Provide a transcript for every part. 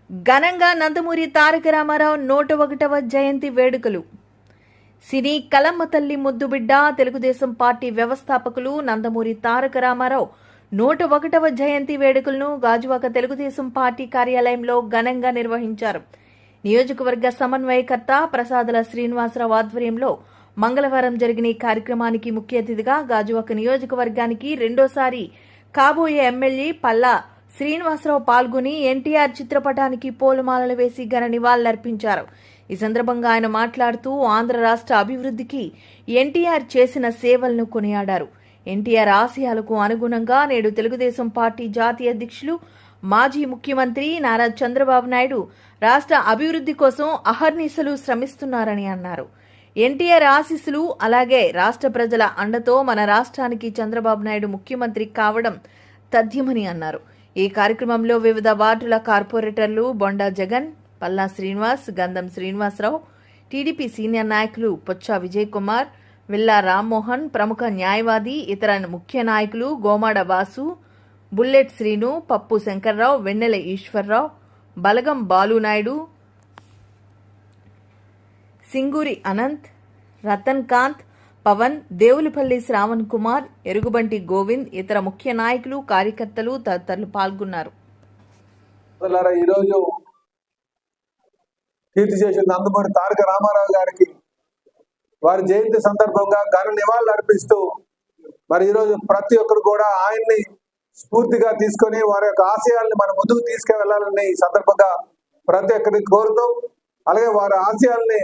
ఘనంగా నందమూరి తారక రామారావు 101వ జయంతి వేడుకలు. సినీ కలమ్మ తల్లి ముద్దుబిడ్డ తెలుగుదేశం పార్టీ వ్యవస్థాపకులు నందమూరి తారక రామారావు 101వ జయంతి వేడుకలను గాజువాక తెలుగుదేశం పార్టీ కార్యాలయంలో ఘనంగా నిర్వహించారు. నియోజకవర్గ సమన్వయకర్త ప్రసాదుల శ్రీనివాసరావు ఆధ్వర్యంలో మంగళవారం జరిగిన ఈ కార్యక్రమానికి ముఖ్య అతిథిగా గాజువాక నియోజకవర్గానికి రెండోసారి కాబోయే ఎమ్మెల్యే పల్లా శ్రీనివాసరావు పాల్గొని ఎన్టీఆర్ చిత్రపటానికి పూలమాలలు వేసి ఘన నివాళులర్పించారు. ఈ సందర్భంగా ఆయన మాట్లాడుతూ ఆంధ్ర రాష్ట్ర అభివృద్ధికి ఎన్టీఆర్ చేసిన సేవలను కొనియాడారు. ఎన్టీఆర్ ఆశయాలకు అనుగుణంగా నేడు తెలుగుదేశం పార్టీ జాతీయ అధ్యక్షులు మాజీ ముఖ్యమంత్రి నారా చంద్రబాబు నాయుడు రాష్ట్ర అభివృద్ధి కోసం అహర్నిశలు శ్రమిస్తున్నారని అన్నారు. ఎన్టీఆర్ ఆశీస్సులు అలాగే రాష్ట్ర ప్రజల అండతో మన రాష్ట్రానికి చంద్రబాబు నాయుడు ముఖ్యమంత్రి కావడం తథ్యమని అన్నారు. ఈ కార్యక్రమంలో వివిధ వార్డుల కార్పొరేటర్లు బొండా జగన్, పల్లా శ్రీనివాస్, గంధం శ్రీనివాసరావు, టీడీపీ సీనియర్ నాయకులు పొచ్చా విజయ్ కుమార్, విల్లా రామ్మోహన్, ప్రముఖ న్యాయవాది, ఇతర ముఖ్య నాయకులు గోమాడ వాసు, బుల్లెట్ శ్రీను, పప్పు శంకర్రావు, వెన్నెల ఈశ్వర్రావు, బలగం బాలునాయుడు, సింగూరి అనంత్, రతన్ కాంత్, పవన్, దేవులపల్లి శ్రావణ్ కుమార్, ఎరుగుబంటి గోవింద్, ఇతర ముఖ్య నాయకులు, కార్యకర్తలు తదితరులు పాల్గొన్నారు. ఈరోజు కీర్తి చేసిన నందమూరి తారక రామారావు గారికి వారి జయంతి సందర్భంగా ఘన నివాళులు అర్పిస్తూ మరి ఈరోజు ప్రతి ఒక్కరు కూడా ఆయన్ని స్ఫూర్తిగా తీసుకొని వారి యొక్క ఆశయాల్ని మన ముందుకు తీసుకువెళ్లాలని ఈ సందర్భంగా ప్రతి ఒక్కరికి కోరుతూ, అలాగే వారి ఆశయాల్ని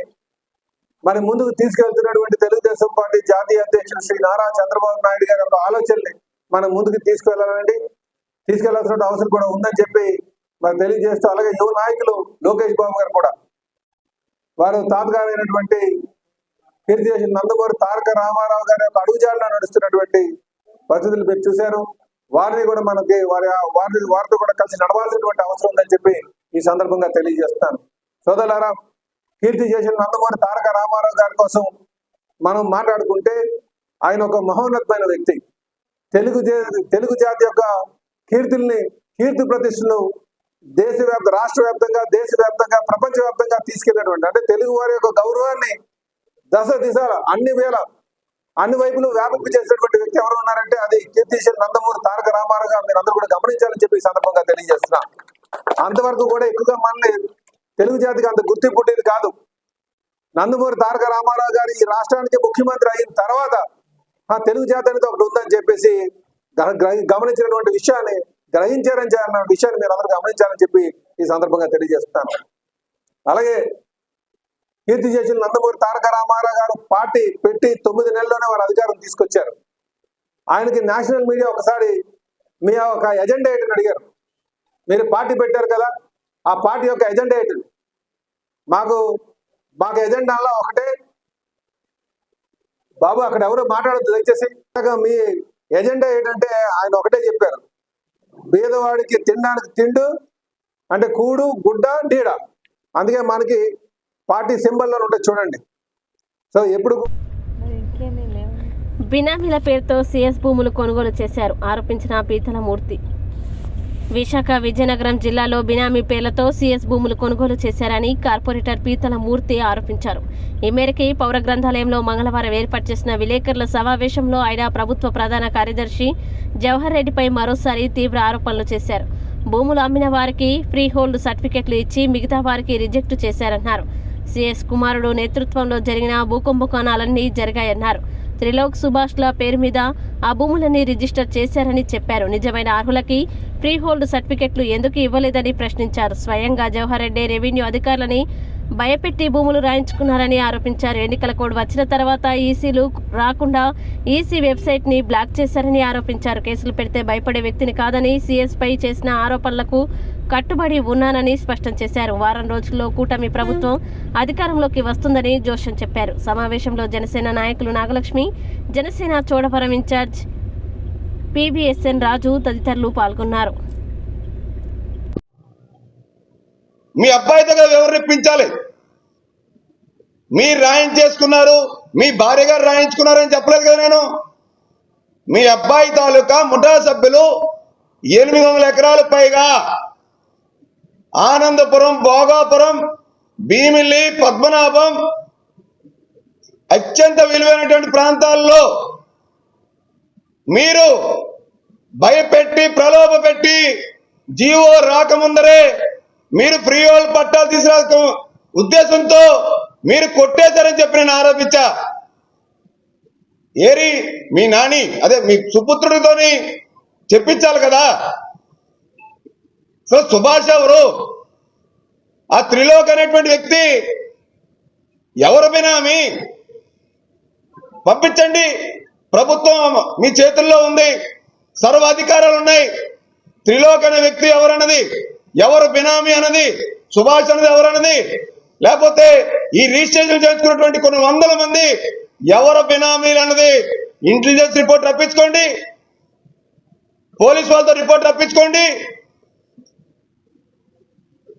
మరి ముందుకు తీసుకెళ్తున్నటువంటి తెలుగుదేశం పార్టీ జాతీయ అధ్యక్షుడు శ్రీ నారా చంద్రబాబు నాయుడు గారి యొక్క ఆలోచనని మనం ముందుకు తీసుకెళ్లాల్సిన అవసరం కూడా ఉందని చెప్పి మరి తెలియజేస్తూ, అలాగే యువ నాయకులు లోకేష్ బాబు గారు కూడా వారు తాత్కాలికమైనటువంటి కీర్తి చేసిన నందమూరి తారక రామారావు గారి యొక్క అడుగుజాడలో నడుస్తున్నటువంటి పరిస్థితులు మీరు చూశారు. వారిని కూడా మనకి వారితో కూడా కలిసి నడవాల్సినటువంటి అవసరం ఉందని చెప్పి ఈ సందర్భంగా తెలియజేస్తాను. సోదరులారా, కీర్తి చేసిన నందమూరి తారక రామారావు గారి కోసం మనం మాట్లాడుకుంటే ఆయన ఒక మహోన్నతమైన వ్యక్తి. తెలుగు జాతి యొక్క కీర్తి ప్రతిష్టలు రాష్ట్ర వ్యాప్తంగా, దేశవ్యాప్తంగా, ప్రపంచవ్యాప్తంగా తీసుకెళ్లినటువంటి, అంటే తెలుగు వారి యొక్క గౌరవాన్ని దశ దిశల అన్ని వైపులు వ్యాపింపు చేసినటువంటి వ్యక్తి ఎవరు ఉన్నారంటే అది కీర్తి చేసిన నందమూరి తారక రామారావు గారు మీరు అందరూ కూడా గమనించాలని చెప్పి ఈ సందర్భంగా తెలియజేస్తున్నా. అంతవరకు కూడా ఎక్కువగా మనల్ని తెలుగు జాతికి అంత గుర్తింపు ఉండేది కాదు. నందమూరి తారక రామారావు గారు ఈ రాష్ట్రానికి ముఖ్యమంత్రి అయిన తర్వాత తెలుగు జాతి అనేది ఒకటి ఉందని చెప్పేసి గమనించినటువంటి విషయాన్ని గ్రహించారని విషయాన్ని మీరు అందరూ గమనించాలని చెప్పి ఈ సందర్భంగా తెలియజేస్తాను. అలాగే కీర్తి చేసిన నందమూరి తారక రామారావు గారు పార్టీ పెట్టి 9 నెలల్లోనే వారు అధికారం తీసుకొచ్చారు. ఆయనకి నేషనల్ మీడియా ఒకసారి మీ యొక్క ఎజెండా ఏంటని అడిగారు. మీరు పార్టీ పెట్టారు కదా, ఆ పార్టీ యొక్క ఎజెండా ఏంటి? మాకు ఎజెండాలో ఒకటే బాబు, అక్కడ ఎవరు మాట్లాడద్దు దయచేసి. మీ ఎజెండా ఏంటంటే ఆయన ఒకటే చెప్పారు, బీదవాడికి తినడానికి తిండు అంటే కూడు, గుడ్డ, నీడ. అందుకే మనకి పార్టీ సింబల్లో ఉంటుంది చూడండి. సో ఎప్పుడు బినామీల పేరుతో సిఎస్ భూములు కొనుగోలు చేశారు ఆరోపించిన పీతల మూర్తి. విశాఖ విజయనగరం జిల్లాలో బినామీ పేర్లతో సిఎస్ భూములు కొనుగోలు చేశారని కార్పొరేటర్ పీతల మూర్తి ఆరోపించారు. ఈ మేరకు పౌర గ్రంథాలయంలో మంగళవారం ఏర్పాటు చేసిన విలేకరుల సమావేశంలో ఆయన ప్రభుత్వ ప్రధాన కార్యదర్శి జవహర్ రెడ్డిపై మరోసారి తీవ్ర ఆరోపణలు చేశారు. భూములు అమ్మిన వారికి ఫ్రీ హోల్డ్ సర్టిఫికెట్లు ఇచ్చి మిగతా వారికి రిజెక్ట్ చేశారన్నారు. సిఎస్ కుమారుడు నేతృత్వంలో జరిగిన భూకుంభకోణాలన్నీ జరిగాయన్నారు. త్రిలోక్ సుభాష్ల పేరు మీద ఆ భూములన్నీ రిజిస్టర్ చేశారని చెప్పారు. నిజమైన అర్హులకి ఫ్రీ హోల్డ్ సర్టిఫికెట్లు ఎందుకు ఇవ్వలేదని ప్రశ్నించారు. స్వయంగా జవహర్ రెడ్డి రెవెన్యూ అధికారులని భయపెట్టి భూములు రాయించుకున్నారని ఆరోపించారు. ఎన్నికల కోడ్ వచ్చిన తర్వాత ఈసీలు రాకుండా ఈసీ వెబ్సైట్ని బ్లాక్ చేశారని ఆరోపించారు. కేసులు పెడితే భయపడే వ్యక్తిని కాదని, సిఎస్ పై చేసిన ఆరోపణలకు కట్టుబడి ఉన్నానని స్పష్టం చేశారు. వారం రోజుల్లో కూటమి ప్రభుత్వం అధికారంలోకి వస్తుందని జోషన్ చెప్పారు. సమావేశంలో జనసేన నాయకులు నాగలక్ష్మి, జనసేన చోడవరం ఇన్ఛార్జ్ పివిఎస్ఎన్ రాజు తదితరులు పాల్గొన్నారు. మీ అబ్బాయి దగ్గర ఎవరు రెప్పించాలి? మీరు రాయించేసుకున్నారు, మీ భార్య గారు రాయించుకున్నారని చెప్పలేదు కదా నేను. మీ అబ్బాయి తాలూకా ముఠా సభ్యులు 800 ఎకరాలు పైగా ఆనందపురం, భోగాపురం, భీమిలి, పద్మనాభం అత్యంత విలువైనటువంటి ప్రాంతాల్లో మీరు భయపెట్టి ప్రలోభ పెట్టి జీవో రాకముందరే మీరు ఫ్రీ హోల్డ్ పట్టాలు తీసుకురా ఉద్దేశంతో మీరు కొట్టేశారని చెప్పి నేను ఆరోపించా. ఏరి మీ నాని అదే మీ సుపుత్రుడితోని చెప్పించాలి కదా. సో సుభాష్ ఎవరు? ఆ త్రిలోక్ అనేటువంటి వ్యక్తి ఎవరు బినామీ? పంపించండి. ప్రభుత్వం మీ చేతుల్లో ఉంది, సర్వాధికారాలు ఉన్నాయి. త్రిలోక్ అనే వ్యక్తి ఎవరన్నది, ఎవరు బినామీ అన్నది, సుభాష్ అన్నది ఎవరన్నది, లేకపోతే ఈ రిజిస్ట్రేషన్ చేసుకున్నటువంటి కొన్ని వందల మంది ఎవరు బినామీలు అన్నది ఇంటెలిజెన్స్ రిపోర్ట్ రప్పించుకోండి, పోలీస్ వాళ్ళతో రిపోర్ట్ రప్పించుకోండి.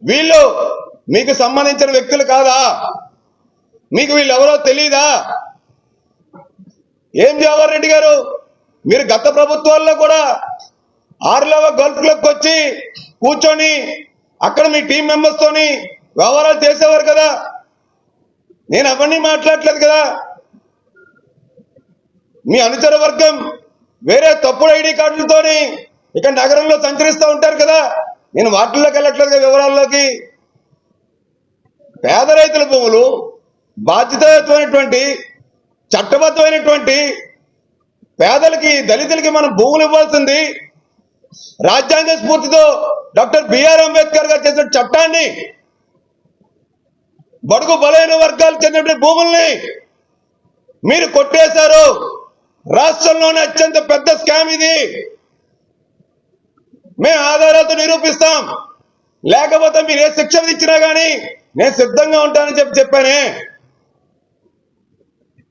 వీళ్ళు మీకు సంబంధించిన వ్యక్తులు కాదా? మీకు వీళ్ళు ఎవరో తెలీదా? ఏం జవహర్ రెడ్డి గారు, మీరు గత ప్రభుత్వాల్లో కూడా ఆర్లవ గల్ఫ్ క్లబ్కి వచ్చి కూర్చొని అక్కడ మీ టీం మెంబర్స్ తోని వ్యవహారాలు చేసేవారు కదా. నేను అవన్నీ మాట్లాడలేదు కదా. మీ అనుచర వర్గం వేరే తప్పుడు ఐడి కార్డులతోని ఇక్కడ నగరంలో సంచరిస్తూ ఉంటారు కదా. నేను వాటిల్లోకి వెళ్ళట్లేదు వివరాల్లోకి. పేద రైతుల భూములు బాధ్యతాయుతమైనటువంటి చట్టబద్ధమైనటువంటి పేదలకి దళితులకి మనం భూములు ఇవ్వాల్సింది రాజ్యాంగ స్ఫూర్తితో డాక్టర్ బిఆర్ అంబేద్కర్ గారు చేసిన చట్టాన్ని బడుగు బలైన వర్గాలకు చెందినటువంటి భూముల్ని మీరు కొట్టేశారు. రాష్ట్రంలోనే అత్యంత పెద్ద స్కామ్ ఇది. మేము ఆధారాలతో నిరూపిస్తాం. లేకపోతే మీరు ఏ శిక్ష ఇచ్చినా కానీ నేను సిద్ధంగా ఉంటానని చెప్పానే.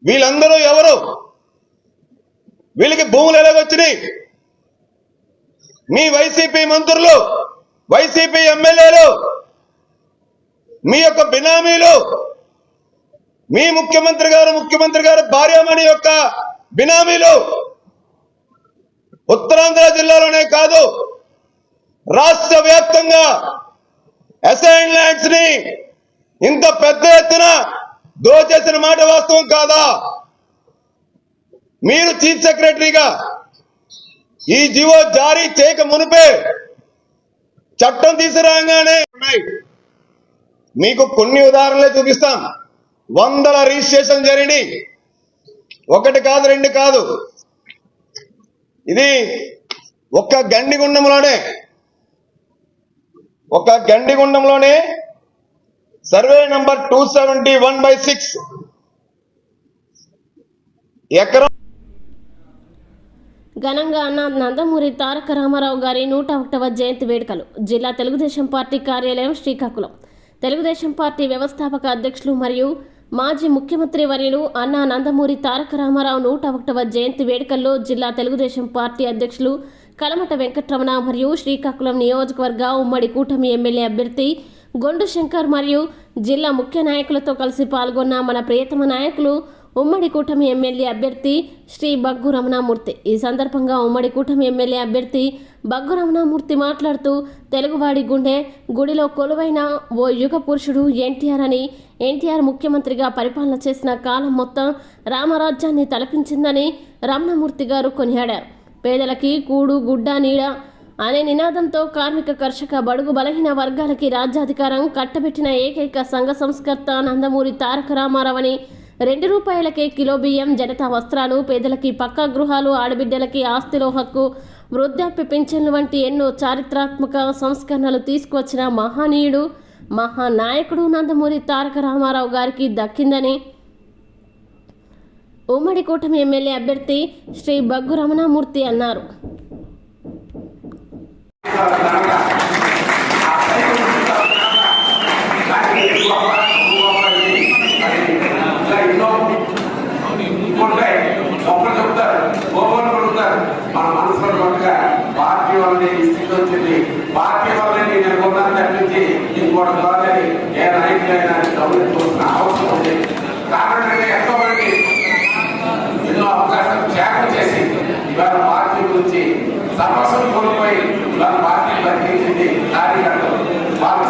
వీళ్ళందరూ ఎవరు? వీళ్ళకి భూములు ఎలాగొచ్చినాయి? మీ వైసీపీ మంత్రులు, వైసీపీ ఎమ్మెల్యేలు, మీ యొక్క బినామీలు, మీ ముఖ్యమంత్రి గారు భార్యామణి యొక్క బినామీలు ఉత్తరాంధ్ర జిల్లాలోనే కాదు రాష్ట్ర వ్యాప్తంగా అసైన్ ల్యాండ్స్ ని ఇంత పెద్ద ఎత్తున దోచేసిన మాట వాస్తవం కాదా? మీరు చీఫ్ సెక్రటరీగా ఈ జీవో జారీ చేయక మునిపే చట్టం తీసుకురాగానే ఉన్నాయి. మీకు కొన్ని ఉదాహరణలే చూపిస్తాం. వందల రిజిస్ట్రేషన్ జరిగినాయి. ఒకటి కాదు, రెండు కాదు. ఇది ఒక్క గండిగుండంలోనే సర్వే నంబర్ 271/6 ఎకరం. ఘనంగా నందమూరి తారక రామారావు గారి 101వ జయంతి వేడుకలు జిల్లా తెలుగుదేశం పార్టీ కార్యాలయం శ్రీకాకుళం. తెలుగుదేశం పార్టీ వ్యవస్థాపక అధ్యక్షులు మరియు మాజీ ముఖ్యమంత్రి వర్యులు అన్నా నందమూరి తారక రామారావు 101వ జయంతి వేడుకల్లో జిల్లా తెలుగుదేశం పార్టీ అధ్యక్షులు కలమట వెంకటరమణ మరియు శ్రీకాకుళం నియోజకవర్గ ఉమ్మడి కూటమి ఎమ్మెల్యే అభ్యర్థి గొండు శంకర్ మరియు జిల్లా ముఖ్య నాయకులతో కలిసి పాల్గొన్న మన ప్రియతమ నాయకులు ఉమ్మడి కూటమి ఎమ్మెల్యే అభ్యర్థి శ్రీ బగ్గు రమణమూర్తి. ఈ సందర్భంగా ఉమ్మడి కూటమి ఎమ్మెల్యే అభ్యర్థి బగ్గు రమణమూర్తి మాట్లాడుతూ తెలుగువాడి గుడిలో కొలువైన ఓ యుగ పురుషుడు ఎన్టీఆర్ అని, ఎన్టీఆర్ ముఖ్యమంత్రిగా పరిపాలన చేసిన కాలం మొత్తం రామరాజ్యాన్ని తలపించిందని రమణమూర్తి గారు కొనియాడారు. పేదలకి కూడు గుడ్డ నీడ అనే నినాదంతో కార్మిక కర్షక బడుగు బలహీన వర్గాలకి రాజ్యాధికారం కట్టబెట్టిన ఏకైక సంఘ సంస్కర్త నందమూరి తారక రామారావు అని, 2 రూపాయలకే కిలో బియ్యం, జనతా వస్త్రాలు, పేదలకి పక్కా గృహాలు, ఆడబిడ్డలకి ఆస్తిలో హక్కు, వృద్ధాప్య పింఛన్లు వంటి ఎన్నో చారిత్రాత్మక సంస్కరణలు తీసుకువచ్చిన మహనీయుడు, మహానాయకుడు నందమూరి తారక రామారావు గారికి దక్కిందని ఉమ్మడి కూటమి ఎమ్మెల్యే అభ్యర్థి శ్రీ బగ్గు రమణమూర్తి అన్నారు. మన మనసులో పార్టీ వాళ్ళని స్థితి వచ్చింది. పార్టీ వాళ్ళని నేను కొన్నాను తప్పించి ఇంకోటి కాదని ఏ నాయకులైనా గమనించవలసిన అవసరం ఉంది. కాబట్టి ఎంతో మంది ఎన్నో అవకాశాలు త్యాగం చేసి ఇవాళ పార్టీ గురించి సర్వస్వం కోల్పోయి ఇవాళ పార్టీ బతికించింది కార్యకర్తలు. వాళ్ళ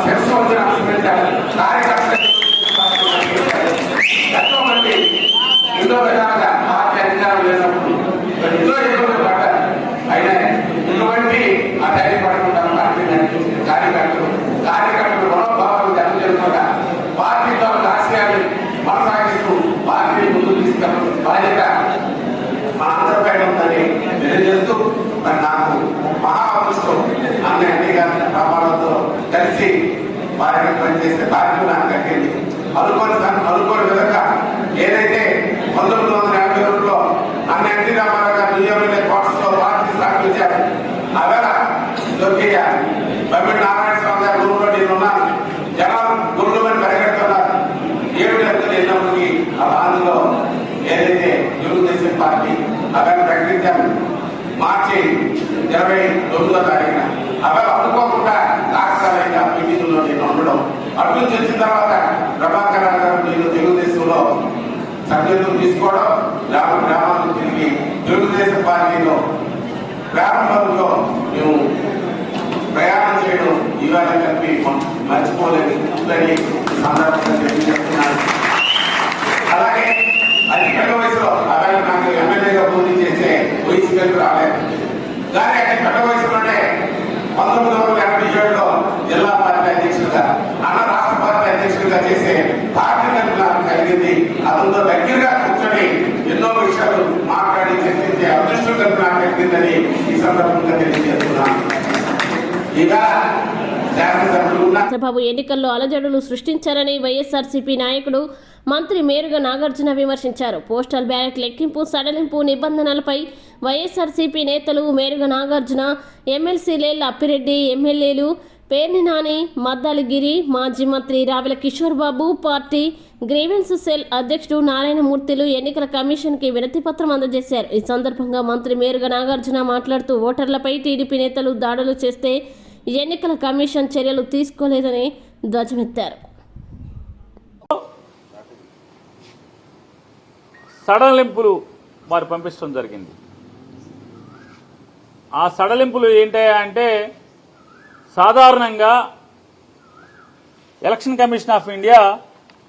అన్న ఎన్టీ గారి రామారావుతో కలిసి వారిని పనిచేసే బాధ్యత నాకు కలిగింది. అనుకోని విధంగా ఏదైతే 1952లో అన్న ఎన్టీ రామారావు గారు నియోజకవర్గ కోర్ట్స్ లో పార్టీ స్థాపించారు. అవేళ దొరికియ బమ్మిడి నారాయణ స్వామి గారు రూమ్లో నేను ఉన్నాను. జనాలు గురువులను పరిగెడుతున్నారు. ఏడు గంటలు వెళ్ళినప్పటికీ ఆ బాధలో ఏదైతే తెలుగుదేశం పార్టీ అవేళ ప్రకటించారు మార్చి 29వ తారీఖున. అవేళ అనుకోకుండా రాష్ట్రాలైన మీటింగ్లో నేను ఉండడం, అటు నుంచి వచ్చిన తర్వాత ప్రభాకర్ గారు నేను తెలుగుదేశంలో సభ్యత్వం తీసుకోవడం, గ్రామాలకు తిరిగి తెలుగుదేశం పార్టీలో ప్రారంభంలో మేము ప్రయాణం చేయడం ఇవాళ కలిపి మర్చిపోలేదు సందర్భంగా తెలియజేస్తున్నాను. అలాగే అతి పెద్ద వయసులో అలాగే నాకు ఎమ్మెల్యేగా పోటీ చేసే వయసు కలిపి రాలేదు. కానీ అతి పెద్ద వయసులోనే 1987లో జిల్లా పార్టీ అధ్యక్షుడిగా, అన్న రాష్ట్ర పార్టీ అధ్యక్షుడిగా చేసే పార్టీ కలిపి నాకు కలిగింది. అతనితో దగ్గరగా కూర్చొని ఎన్నో విషయాలు మాట్లాడి చర్చించే అదృష్టం కలిపి నాకు కలిగిందని ఈ సందర్భంగా తెలియజేస్తున్నాను. ఇక చంద్రబాబు ఎన్నికల్లో అలజడులు సృష్టించారని వైఎస్ఆర్సీపీ నాయకుడు మంత్రి మేరుగ నాగార్జున విమర్శించారు. పోస్టల్ బ్యాలెట్ లెక్కింపు సడలింపు నిబంధనలపై వైఎస్ఆర్సీపీ నేతలు మేరుగ నాగార్జున, ఎమ్మెల్సీ లేళ్ల అప్పిరెడ్డి, ఎమ్మెల్యేలు పేర్ని నాని, మద్దాలిగిరి, మాజీ మంత్రి Ravela Kishore Babu, party grievance cell అధ్యక్షుడు నారాయణమూర్తిలు ఎన్నికల కమిషన్కి వినతి పత్రం అందజేశారు. ఈ సందర్భంగా మంత్రి మేరుగ నాగార్జున మాట్లాడుతూ ఓటర్లపై టీడీపీ నేతలు దాడులు చేస్తే ఎన్నికల కమిషన్ చర్యలు తీసుకోలేదని ధ్వజమెత్తారు. సడలింపులు వారు పంపించడం జరిగింది. ఆ సడలింపులు ఏంటంటే సాధారణంగా ఎలక్షన్ కమిషన్ ఆఫ్ ఇండియా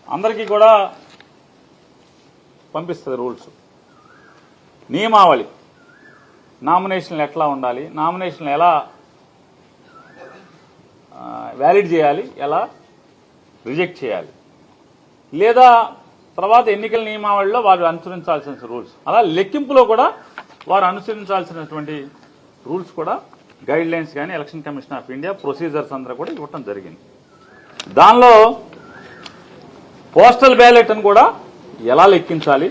అందరికీ కూడా పంపిస్తుంది రూల్స్, నియమావళి, నామినేషన్లు ఎట్లా ఉండాలి, నామినేషన్లు ఎలా వ్యాలిడ్ చేయాలి, ఎలా రిజెక్ట్ చేయాలి, లేదా తర్వాత ఎన్నికల నియమావళిలో వారు అనుసరించాల్సిన రూల్స్, అలా లెక్కింపులో కూడా వారు అనుసరించాల్సినటువంటి రూల్స్ కూడా గైడ్ లైన్స్ కానీ election commission of India procedures అందరూ కూడా ఇవ్వటం జరిగింది. దానిలో పోస్టల్ బ్యాలెట్ అని కూడా ఎలా లెక్కించాలి,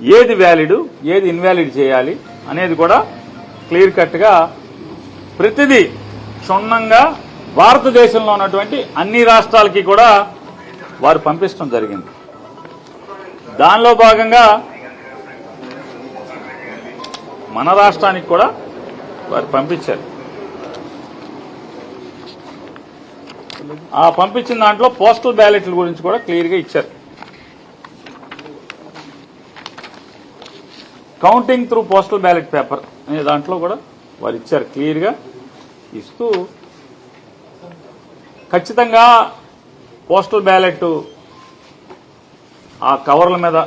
ఏది వ్యాలిడ్ ఏది ఇన్వాలిడ్ చేయాలి అనేది కూడా క్లియర్ కట్గా ప్రతిదీ క్షుణ్ణంగా భారతదేశంలో ఉన్నటువంటి అన్ని రాష్ట్రాలకి కూడా వారు పంపించడం జరిగింది. దానిలో భాగంగా మన రాష్ట్రానికి కూడా వారు పంపించారు. ఆ పంపించిన దాంట్లో పోస్టల్ బ్యాలెట్ల గురించి కూడా క్లియర్గా ఇచ్చారు. Counting through postal ballot paper అనే దాంట్లో కూడా వారు ఇచ్చారు. క్లియర్గా ఇస్తూ ఖచ్చితంగా పోస్టల్ బ్యాలెట్ ఆ కవర్ల మీద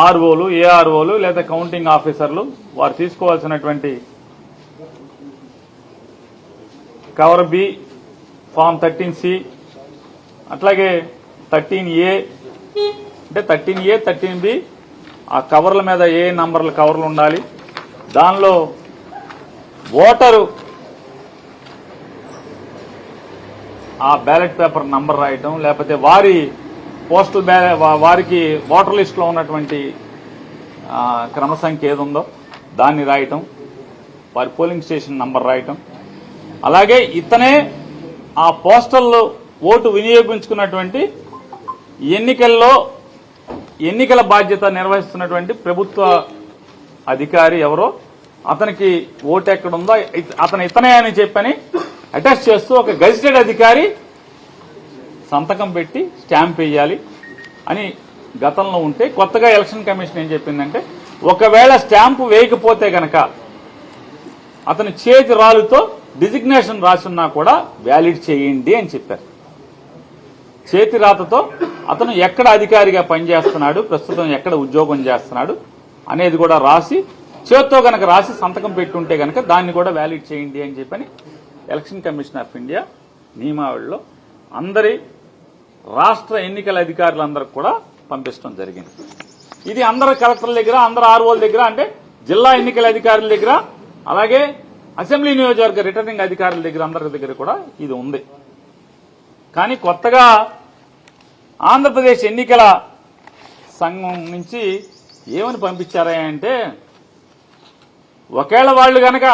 ఆర్ఓలు, ఏఆర్ఓలు లేదా కౌంటింగ్ ఆఫీసర్లు వారు తీసుకోవాల్సినటువంటి కవర్ బి, ఫామ్ 13C, అట్లాగే 13A అంటే 13A 13B ఆ కవర్ల మీద ఏ నంబర్ల కవర్లు ఉండాలి, దానిలో ఓటరు ఆ బ్యాలెట్ పేపర్ నంబర్ రాయటం, లేకపోతే వారి పోస్టల్ వారికి ఓటర్ లిస్టులో ఉన్నటువంటి క్రమ సంఖ్య ఏది ఉందో దాన్ని రాయటం, వారి పోలింగ్ స్టేషన్ నంబర్ రాయటం, అలాగే ఇతనే ఆ పోస్టల్ ఓటు వినియోగించుకున్నటువంటి ఎన్నికల బాధ్యత నిర్వహిస్తున్నటువంటి ప్రభుత్వ అధికారి ఎవరో అతనికి ఓటు ఎక్కడుందో ఇతనే అని చెప్పని అటాచ్ చేస్తూ ఒక గెజిటెడ్ అధికారి సంతకం పెట్టి స్టాంప్ వేయాలి అని గతంలో ఉంటే, కొత్తగా ఎలక్షన్ కమిషన్ ఏం చెప్పిందంటే ఒకవేళ స్టాంపు వేయకపోతే గనక అతని చేతి రాలుతో డిజిగ్నేషన్ రాసున్నా కూడా వ్యాలిడ్ చేయండి అని చెప్పారు. చేతి రాతతో అతను ఎక్కడ అధికారిగా పనిచేస్తున్నాడు, ప్రస్తుతం ఎక్కడ ఉద్యోగం చేస్తున్నాడు అనేది కూడా రాసి చేత్తో గనక రాసి సంతకం పెట్టుంటే గనక దాన్ని కూడా వ్యాలిడ్ చేయండి అని చెప్పని ఎలక్షన్ కమిషన్ ఆఫ్ ఇండియా నియమావళిలో అందరి రాష్ట్ర ఎన్నికల అధికారులందరికీ కూడా పంపించడం జరిగింది. ఇది అందరు కలెక్టర్ల దగ్గర, అందరు ఆర్ఓల దగ్గర, అంటే జిల్లా ఎన్నికల అధికారుల దగ్గర, అలాగే అసెంబ్లీ నియోజకవర్గ రిటర్నింగ్ అధికారుల దగ్గర అందరి దగ్గర కూడా ఇది ఉంది. కానీ కొత్తగా ఆంధ్రప్రదేశ్ ఎన్నికల సంఘం నుంచి ఏమని పంపించారా అంటే, ఒకవేళ వాళ్ళు గనక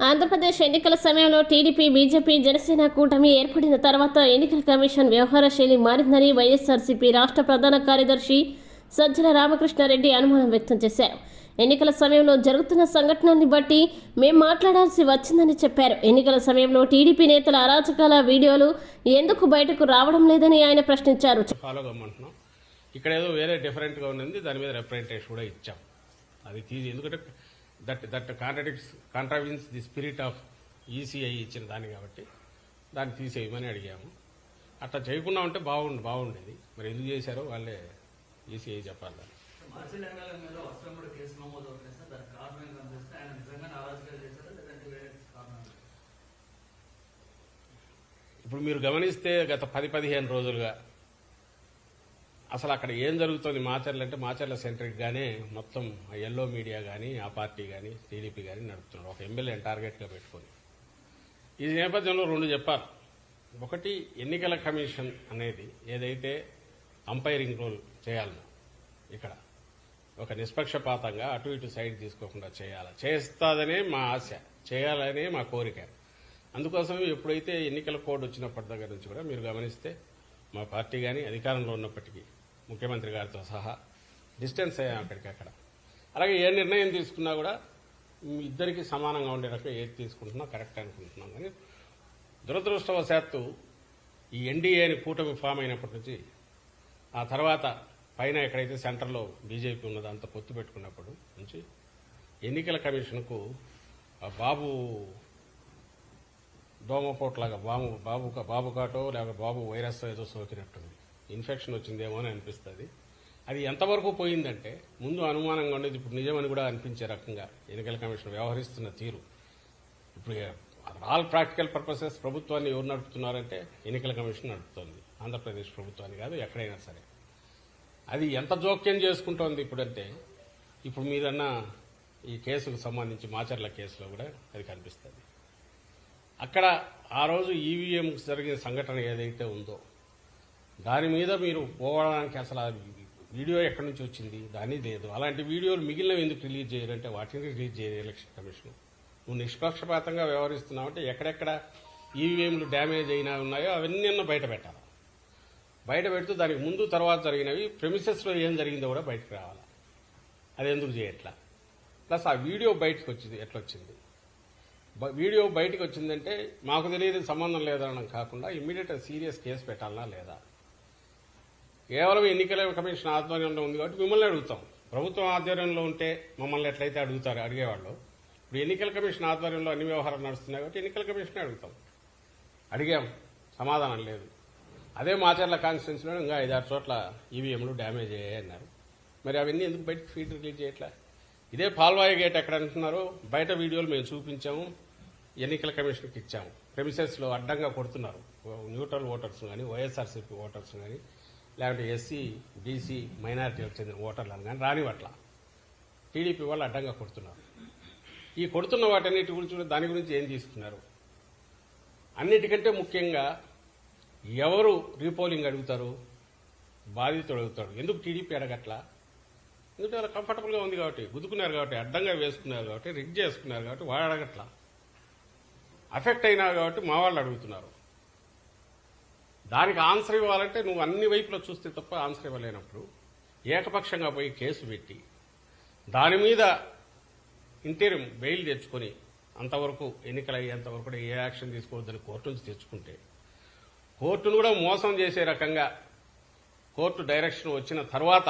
ఆంధ్రప్రదేశ్ ఎన్నికల సమయంలో టీడీపీ, బీజేపీ, జనసేన కూటమి ఏర్పడిన తర్వాత ఎన్నికల కమిషన్ వ్యవహార శైలి మారిందని వైఎస్ఆర్సీపీ రాష్ట్ర ప్రధాన కార్యదర్శి సజ్జల రామకృష్ణారెడ్డి అనుమానం వ్యక్తం చేశారు. ఎన్నికల సమయంలో జరుగుతున్న సంఘటనని బట్టి మేం మాట్లాడాల్సి వచ్చిందని చెప్పారు. ఎన్నికల సమయంలో టీడీపీ నేతల అరాచకాల వీడియోలు ఎందుకు బయటకు రావడం లేదని ఆయన ప్రశ్నించారు. ఫాలో కమ్మంటున్నాం. ఇక్కడ ఏదో వేరే డిఫరెంట్గా ఉన్నది, దాని మీద రిప్రజెంటేషన్ కూడా ఇచ్చాం. అది తీసి, ఎందుకంటే that కాంట్రావిన్స్ the spirit of ECI ఇచ్చిన దాన్ని, కాబట్టి దాన్ని తీసేయమని అడిగాము. అట్లా చేయకుండా ఉంటే బాగుండేది. మరి ఎందుకు చేశారో వాళ్ళే ఈసీఐ చెప్పాలి. ఇప్పుడు మీరు గమనిస్తే గత 10-15 రోజులుగా అసలు అక్కడ ఏం జరుగుతుంది మాచర్ల అంటే, మాచర్ల సెంట్రిక్ గానే మొత్తం ఎల్లో మీడియా కానీ, ఆ పార్టీ కానీ, టీడీపీ కానీ నడుపుతున్నారు, ఒక ఎమ్మెల్యేని టార్గెట్గా పెట్టుకొని. ఈ నేపథ్యంలో 2 చెప్పారు. ఒకటి, ఎన్నికల కమిషన్ అనేది ఏదైతే అంపైరింగ్ రోల్ చేయాలనో ఇక్కడ ఒక నిష్పక్షపాతంగా అటు ఇటు సైడ్ తీసుకోకుండా చేస్తాదనే మా ఆశ, చేయాలనే మా కోరిక. అందుకోసం ఎప్పుడైతే ఎన్నికల కోడ్ వచ్చినప్పటి దగ్గర నుంచి కూడా మీరు గమనిస్తే మా పార్టీ కానీ అధికారంలో ఉన్నప్పటికీ ముఖ్యమంత్రి గారితో సహా డిస్టెన్స్ అయ్యాం అక్కడికక్కడ. అలాగే ఏ నిర్ణయం తీసుకున్నా కూడా ఇద్దరికి సమానంగా ఉండే రకంగా ఏది తీసుకుంటున్నా కరెక్ట్ అనుకుంటున్నాం. కానీ దురదృష్టవశాత్తు ఈ ఎన్డీఏని కూటమి ఫామ్ అయినప్పటి నుంచి, ఆ తర్వాత పైన ఎక్కడైతే సెంటర్లో బీజేపీ ఉన్నదో అంత పొత్తు పెట్టుకున్నప్పటి నుంచి ఎన్నికల కమిషన్కు బాబు దోమపోట్లాగా బాబు కాటో లేక బాబు వైరస్ ఏదో సోకినట్టుంది, ఇన్ఫెక్షన్ వచ్చిందేమో అని అనిపిస్తుంది. అది ఎంతవరకు పోయిందంటే, ముందు అనుమానంగా ఉండేది ఇప్పుడు నిజమని కూడా అనిపించే రకంగా ఎన్నికల కమిషన్ వ్యవహరిస్తున్న తీరు. ఇప్పుడు ఆల్ ప్రాక్టికల్ పర్పసెస్ ప్రభుత్వాన్ని ఎవరు నడుపుతున్నారంటే ఎన్నికల కమిషన్ నడుపుతోంది, ఆంధ్రప్రదేశ్ ప్రభుత్వాన్ని కాదు, ఎక్కడైనా సరే. అది ఎంత జోక్యం చేసుకుంటోంది ఇప్పుడంటే, ఇప్పుడు మీరన్న ఈ కేసుకు సంబంధించి మాచర్ల కేసులో కూడా అది కనిపిస్తుంది. అక్కడ ఆ రోజు ఈవీఎం జరిగిన సంఘటన ఏదైతే ఉందో దాని మీద మీరు పోవడానికి అసలు వీడియో ఎక్కడి నుంచి వచ్చింది దాని లేదు. అలాంటి వీడియోలు మిగిలినవి ఎందుకు రిలీజ్ చేయాలంటే వాటిని రిలీజ్ చేయాలి ఎలక్షన్ కమిషన్. నువ్వు నిష్పక్షపాతంగా వ్యవహరిస్తున్నావంటే ఎక్కడెక్కడ ఈవీఎంలు డ్యామేజ్ అయినా ఉన్నాయో అవన్నీ బయట పెట్టాలి. బయట పెడుతూ దానికి ముందు తర్వాత జరిగినవి ప్రెమిసెస్లో ఏం జరిగిందో కూడా బయటకు రావాలి. అది ఎందుకు చేయట్లా? ప్లస్ ఆ వీడియో బయటకు వచ్చింది ఎట్లొచ్చింది? వీడియో బయటకు వచ్చిందంటే మాకు తెలియదు, సంబంధం లేదనడం కాకుండా ఇమ్మీడియట్ సీరియస్ కేసు పెట్టాలనా లేదా? కేవలం ఎన్నికల కమిషన్ ఆధ్వర్యంలో ఉంది కాబట్టి మిమ్మల్ని అడుగుతాం. ప్రభుత్వం ఆధ్వర్యంలో ఉంటే మమ్మల్ని ఎట్లయితే అడిగేవాళ్ళు, ఇప్పుడు ఎన్నికల కమిషన్ ఆధ్వర్యంలో అన్ని వ్యవహారాలు నడుస్తున్నాయి కాబట్టి ఎన్నికల కమిషన్ అడుగుతాం. అడిగాం, సమాధానం లేదు. అదే మాచర్ల కాన్స్టిట్యున్సీలో ఇంకా 5-6 చోట్ల ఈవీఎంలు డ్యామేజ్ అయ్యాయి అన్నారు. మరి అవన్నీ ఎందుకు బయటకు ఫీడ్ రిలీజ్ చేయట్లా? ఇదే పాల్వాయి గేట్ ఎక్కడ అంటున్నారు, బయట వీడియోలు మేము చూపించాము, ఎన్నికల కమిషన్కి ఇచ్చాము. ప్రెమిసెస్లో అడ్డంగా కొడుతున్నారు, న్యూట్రల్ ఓటర్స్ కానీ, వైఎస్ఆర్సీపీ ఓటర్స్ కానీ, లేకపోతే ఎస్సీ, బీసీ, మైనారిటీలకు చెందిన ఓటర్లను కానీ రానివట్ల టీడీపీ వాళ్ళు అడ్డంగా కొడుతున్నారు. ఈ కొడుతున్న వాటన్నిటి గురించి దాని గురించి ఏం తీసుకున్నారు? అన్నిటికంటే ముఖ్యంగా ఎవరు రీపోలింగ్ అడుగుతారు? బాధితుడు అడుగుతాడు. ఎందుకు టీడీపీ అడగట్లా? ఎందుకంటే వాళ్ళు కంఫర్టబుల్గా ఉంది కాబట్టి, గుద్దుకున్నారు కాబట్టి, అడ్డంగా వేసుకున్నారు కాబట్టి, రిగ్ చేసుకున్నారు కాబట్టి వాడు అడగట్లా. అఫెక్ట్ అయినారు కాబట్టి మా వాళ్ళు అడుగుతున్నారు. దానికి ఆన్సర్ ఇవ్వాలంటే నువ్వు అన్ని వైపులో చూస్తే తప్ప ఆన్సర్ ఇవ్వలేనప్పుడు ఏకపక్షంగా పోయి కేసు పెట్టి దాని మీద ఇంటీరియం బెయిల్ తెచ్చుకొని అంతవరకు ఎన్నికలు అయ్యేంతవరకు కూడా ఏ యాక్షన్ తీసుకోవద్దని కోర్టు నుంచి తెచ్చుకుంటే, కోర్టును కూడా మోసం చేసే రకంగా కోర్టు డైరెక్షన్ వచ్చిన తర్వాత